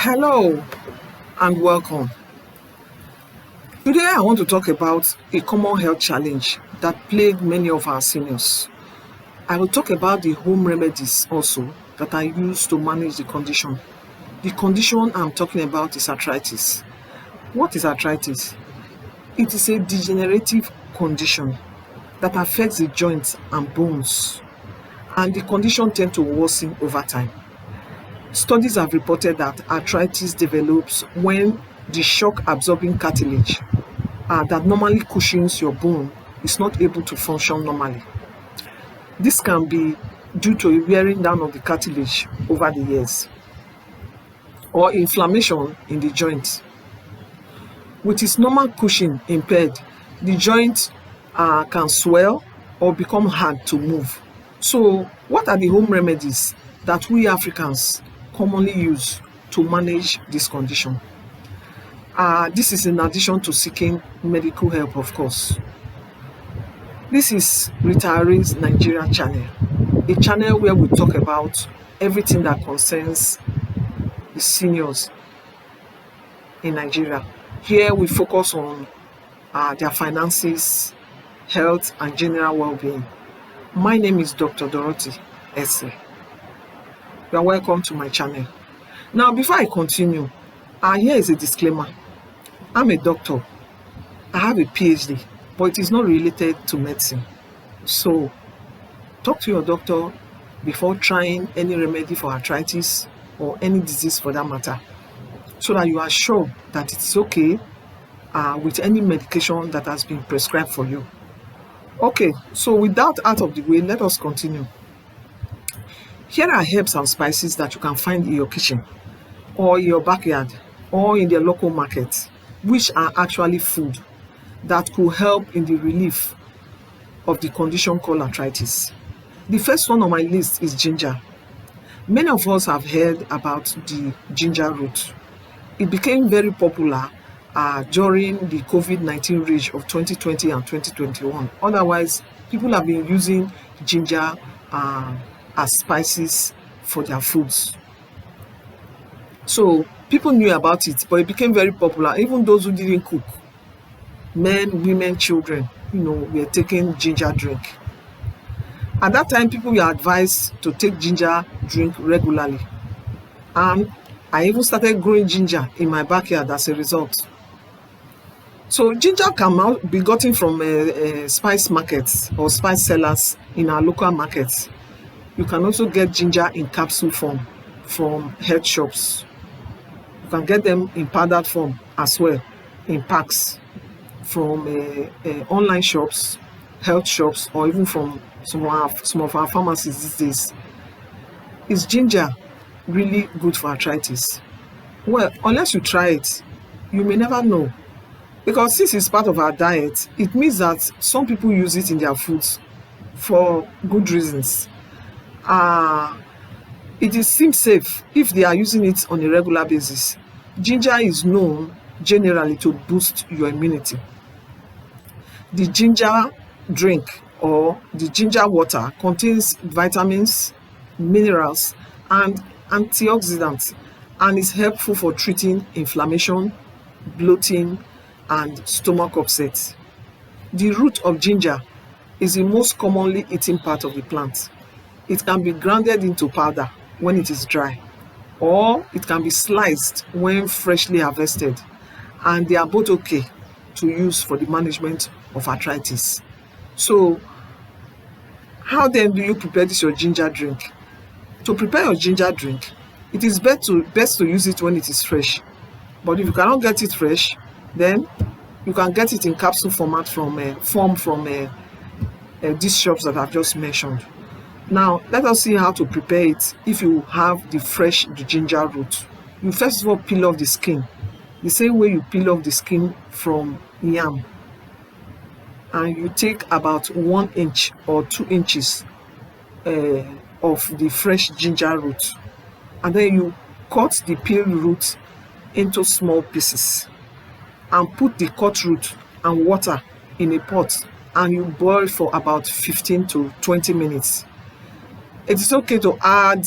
Hello and welcome. Today I want to talk about a common health challenge that plague many of our seniors. I will talk about the home remedies also that are used to manage the condition. The condition I'm talking about is arthritis. What is arthritis? It is a degenerative condition that affects the joints and bones, and the condition tends to worsen over time. Studies have reported that arthritis develops when the shock-absorbing cartilage that normally cushions your bone is not able to function normally. This can be due to a wearing down of the cartilage over the years or inflammation in the joint. With its normal cushion impaired, the joint can swell or become hard to move. So, what are the home remedies that we Africans commonly use to manage this condition? This is in addition to seeking medical help, of course. This is Retirees Nigeria channel, a channel where we talk about everything that concerns the seniors in Nigeria. Here we focus on their finances, health, and general well-being. My name is Dr. Dorothy Esse. You are welcome to my channel. Now, before I continue, here is a disclaimer. I'm a doctor. I have a PhD, but it is not related to medicine. So, talk to your doctor before trying any remedy for arthritis or any disease for that matter, so that you are sure that it's okay with any medication that has been prescribed for you. Okay, so with that out of the way, let us continue. Here are herbs and spices that you can find in your kitchen or in your backyard or in the local market, which are actually food that could help in the relief of the condition called arthritis. The first one on my list is ginger. Many of us have heard about the ginger root. It became very popular during the COVID-19 rage of 2020 and 2021. Otherwise, people have been using ginger as spices for their foods. So people knew about it, but it became very popular. Even those who didn't cook, men, women, children, were taking ginger drink. At that time, people were advised to take ginger drink regularly. And I even started growing ginger in my backyard as a result. So ginger can now be gotten from spice markets or spice sellers in our local markets. You can also get ginger in capsule form from health shops. You can get them in powdered form as well, in packs from online shops, health shops, or even from some of our pharmacies these days. Is ginger really good for arthritis? Well, unless you try it, you may never know. Because since it's part of our diet, it means that some people use it in their foods for good reasons. It seems safe if they are using it on a regular basis. Ginger is known generally to boost your immunity. The ginger drink or the ginger water contains vitamins, minerals, and antioxidants, and is helpful for treating inflammation, bloating, and stomach upset. The root of ginger is the most commonly eaten part of the plant. It can be grounded into powder when it is dry, or it can be sliced when freshly harvested, and they are both okay to use for the management of arthritis. So, how then do you prepare this your ginger drink? To prepare your ginger drink, it is best to use it when it is fresh. But if you cannot get it fresh, then you can get it in capsule format from these shops that I've just mentioned. Now, let us see how to prepare it if you have the ginger root. You first of all peel off the skin, the same way you peel off the skin from yam. And you take about 1 inch or 2 inches of the fresh ginger root. And then you cut the peeled root into small pieces and put the cut root and water in a pot, and you boil for about 15 to 20 minutes. It is okay to add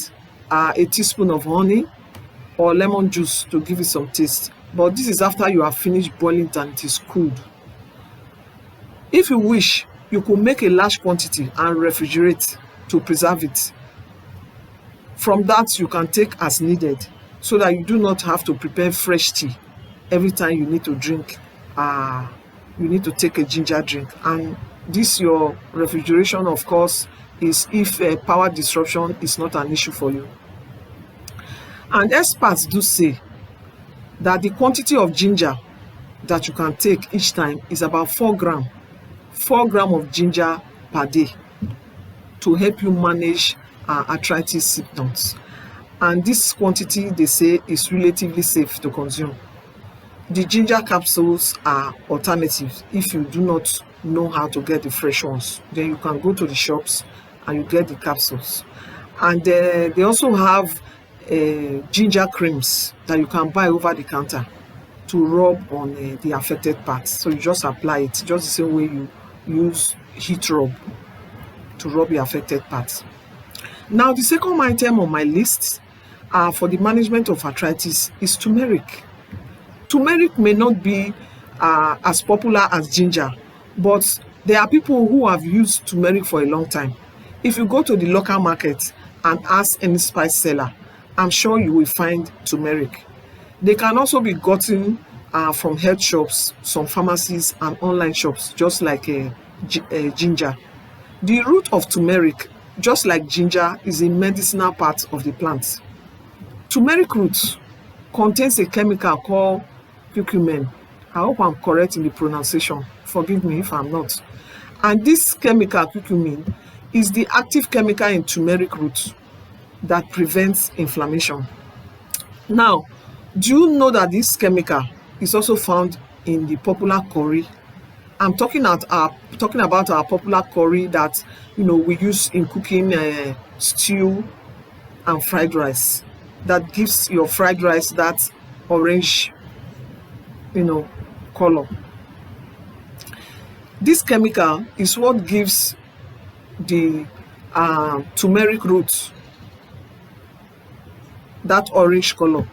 a teaspoon of honey or lemon juice to give it some taste. But this is after you have finished boiling it and it is cooled. If you wish, you could make a large quantity and refrigerate to preserve it. From that, you can take as needed so that you do not have to prepare fresh tea every time you need to drink. You need to take a ginger drink. And this your refrigeration, of course, is if power disruption is not an issue for you. And experts do say that the quantity of ginger that you can take each time is about 4 grams. 4 grams of ginger per day to help you manage arthritis symptoms. And this quantity, they say, is relatively safe to consume. The ginger capsules are alternatives if you do not know how to get the fresh ones. Then you can go to the shops and you get the capsules. And they also have ginger creams that you can buy over the counter to rub on the affected parts. So you just apply it, just the same way you use heat rub to rub the affected parts. Now, the second item on my list for the management of arthritis is turmeric. Turmeric may not be as popular as ginger, but there are people who have used turmeric for a long time. If you go to the local market and ask any spice seller, I'm sure you will find turmeric. They can also be gotten from health shops, some pharmacies, and online shops, just like ginger. The root of turmeric, just like ginger, is a medicinal part of the plant. Turmeric root contains a chemical called curcumin. I hope I'm correct in the pronunciation. Forgive me if I'm not. And this chemical, curcumin, is the active chemical in turmeric root that prevents inflammation. Now, do you know that this chemical is also found in the popular curry? I'm talking about our popular curry that we use in cooking stew and fried rice. That gives your fried rice that orange, color. This chemical is what gives the turmeric root that orange color,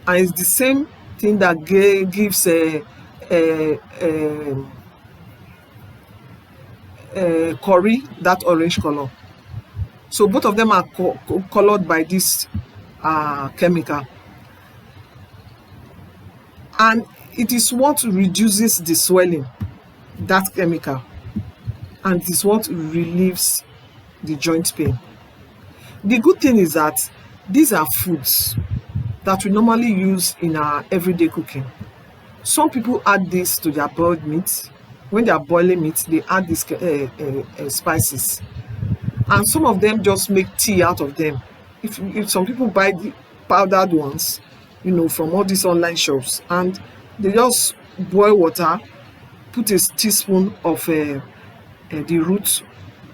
and it's the same thing that gives curry that orange color. So both of them are colored by this chemical, and it is what reduces the swelling, that chemical, and it is what relieves the joint pain. The good thing is that these are foods that we normally use in our everyday cooking. Some people add this to their boiled meat. When they are boiling meat, they add these spices, and some of them just make tea out of them. If some people buy the powdered ones, from all these online shops, and they just boil water, put a teaspoon of the roots,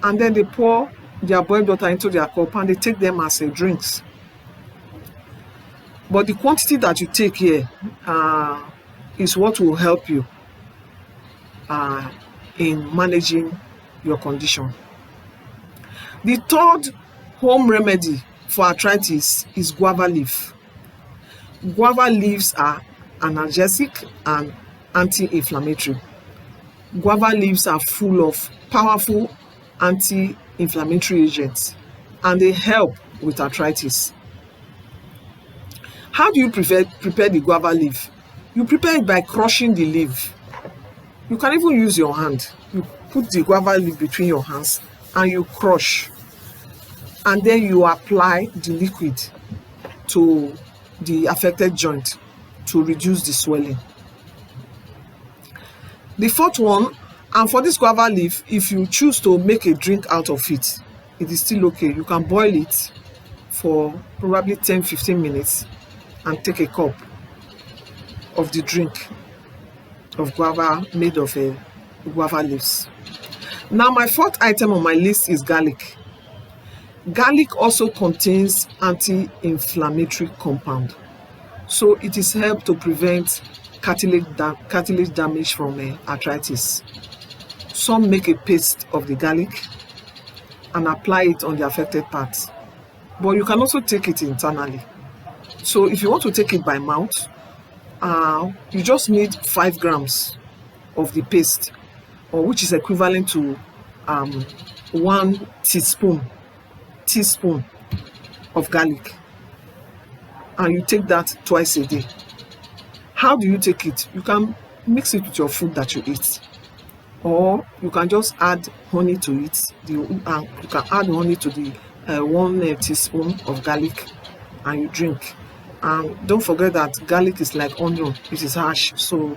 and then they pour their boiled water into their cup and they take them as drinks. But the quantity that you take here is what will help you in managing your condition. The third home remedy for arthritis is guava leaf. Guava leaves are analgesic and anti-inflammatory. Guava leaves are full of powerful anti-inflammatory agents, and they help with arthritis. How do you prepare the guava leaf? You prepare it by crushing the leaf. You can even use your hand. You put the guava leaf between your hands and you crush, and then you apply the liquid to the affected joint to reduce the swelling. The fourth one, and for this guava leaf, if you choose to make a drink out of it, it is still okay. You can boil it for probably 10-15 minutes and take a cup of the drink of guava made of guava leaves. Now, my fourth item on my list is garlic. Garlic also contains anti-inflammatory compound, so it is helped to prevent cartilage damage from arthritis. Some make a paste of the garlic and apply it on the affected parts, but you can also take it internally So if you want to take it by mouth, you just need 5 grams of the paste, or which is equivalent to 1 teaspoon of garlic, and you take that twice a day. How do you take it? You can mix it with your food that you eat, or you can just add honey to it. You can add honey to the 1 teaspoon of garlic, and you drink. And don't forget that garlic is like onion, it is harsh. So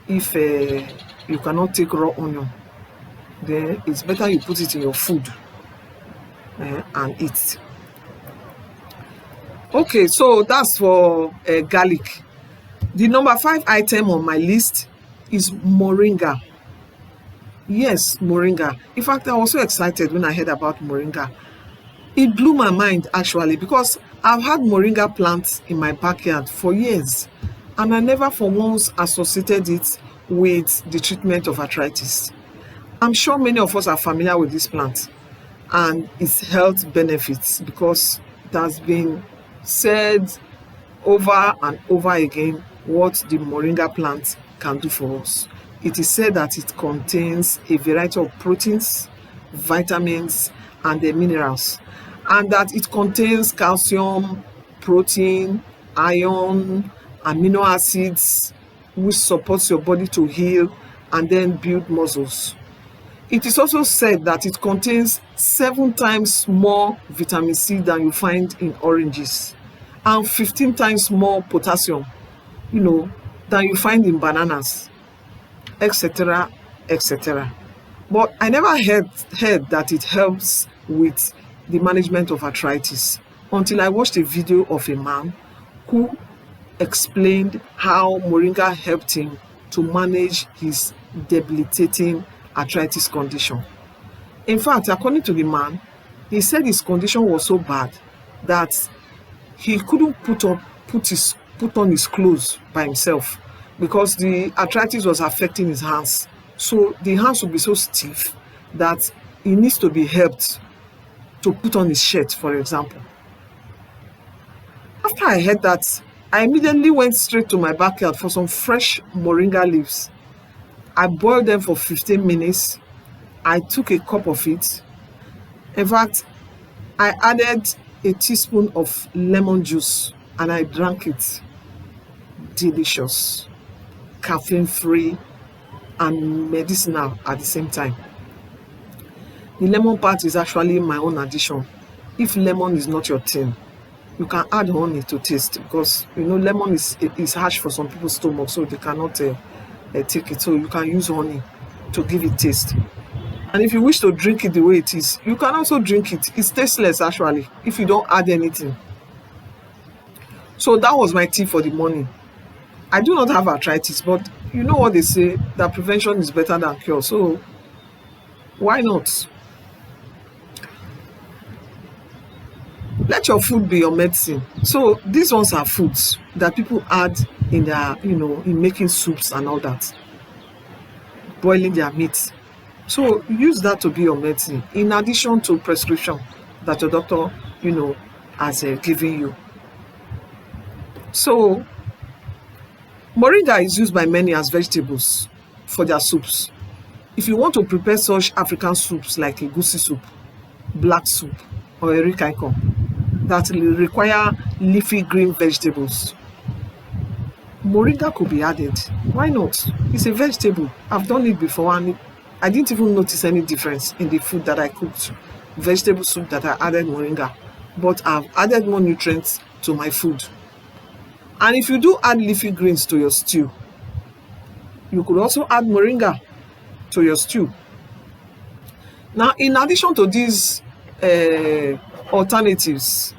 if you cannot take raw onion, then it's better you put it in your food and eat. Okay, so that's for garlic. The number 5 item on my list is Moringa. Yes, Moringa. In fact, I was so excited when I heard about Moringa. It blew my mind actually, because I've had Moringa plants in my backyard for years, and I never for once associated it with the treatment of arthritis. I'm sure many of us are familiar with this plant and its health benefits, because it has been said over and over again what the Moringa plant can do for us. It is said that it contains a variety of proteins, vitamins, and the minerals, and that it contains calcium, protein, iron, amino acids, which supports your body to heal and then build muscles. It is also said that it contains 7 times more vitamin C than you find in oranges, and 15 times more potassium, than you find in bananas, etc., etc. But I never heard that it helps with the management of arthritis until I watched a video of a man who explained how Moringa helped him to manage his debilitating arthritis condition. In fact, according to the man, he said his condition was so bad that he couldn't put on his clothes by himself, because the arthritis was affecting his hands. So the hands would be so stiff that he needs to be helped to put on his shirt, for example. After I heard that, I immediately went straight to my backyard for some fresh Moringa leaves. I boiled them for 15 minutes. I took a cup of it. In fact, I added a teaspoon of lemon juice and I drank it. Delicious, caffeine-free, and medicinal at the same time. The lemon part is actually my own addition. If lemon is not your thing, you can add honey to taste, because lemon is harsh for some people's stomach, so they cannot take it. So you can use honey to give it taste. And if you wish to drink it the way it is, you can also drink it. It's tasteless actually if you don't add anything. So that was my tea for the morning. I do not have arthritis, but you know what they say, that prevention is better than cure. So why not? Let your food be your medicine. So these ones are foods that people add in their, in making soups and all that, boiling their meat. So use that to be your medicine, in addition to prescription that your doctor, has given you. So Moringa is used by many as vegetables for their soups. If you want to prepare such African soups like egusi soup, black soup, or erikaikon, that require leafy green vegetables, Moringa could be added. Why not? It's a vegetable. I've done it before and I didn't even notice any difference in the food that I cooked. Vegetable soup that I added Moringa, but I've added more nutrients to my food. And if you do add leafy greens to your stew, you could also add Moringa to your stew. Now, in addition to these alternatives,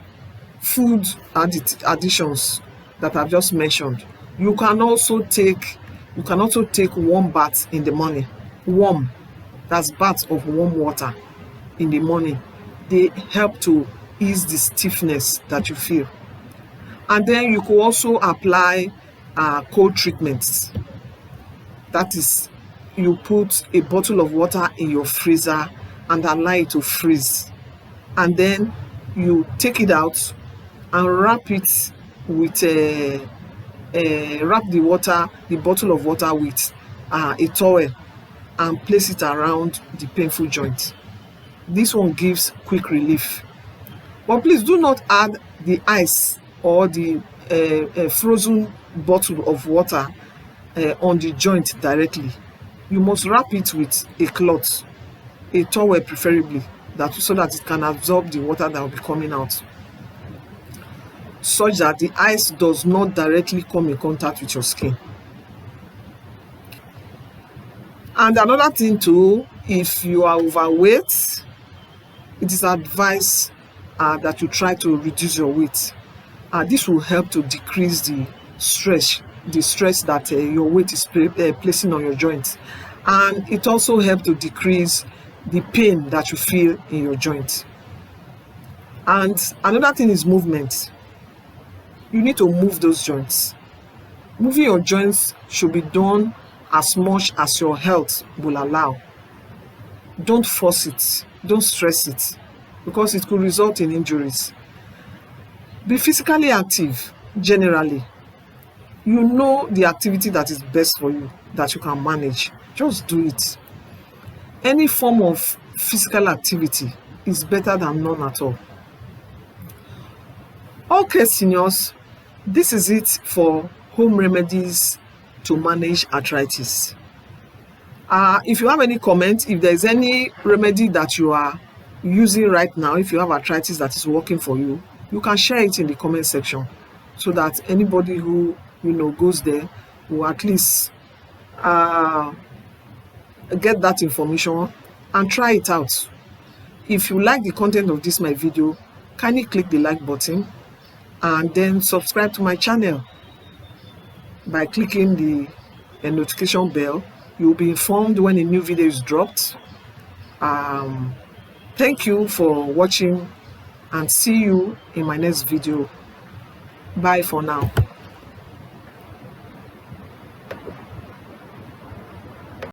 food additions that I've just mentioned, you can also take warm baths in the morning. Warm, that's baths of warm water in the morning. They help to ease the stiffness that you feel. And then you could also apply cold treatments. That is, you put a bottle of water in your freezer and allow it to freeze. And then you take it out and wrap it with wrap the bottle of water with a towel and place it around the painful joint. This one gives quick relief. But please do not add the ice or the frozen bottle of water on the joint directly. You must wrap it with a cloth, a towel preferably, so that it can absorb the water that will be coming out, such that the ice does not directly come in contact with your skin. And another thing too, if you are overweight, it is advised that you try to reduce your weight. This will help to decrease the stress that your weight is placing on your joints, and it also helps to decrease the pain that you feel in your joint. And another thing is movement. You need to move those joints. Moving your joints should be done as much as your health will allow. Don't force it, don't stress it, because it could result in injuries. Be physically active generally. You know the activity that is best for you, that you can manage. Just do it. Any form of physical activity is better than none at all. Okay, seniors, this is it for home remedies to manage arthritis. If you have any comments, if there is any remedy that you are using right now, if you have arthritis that is working for you, you can share it in the comment section, so that anybody who goes there will at least get that information and try it out. If you like the content of my video, kindly click the like button and then subscribe to my channel by clicking the notification bell. You'll be informed when a new video is dropped. Thank you for watching, and see you in my next video. Bye for now.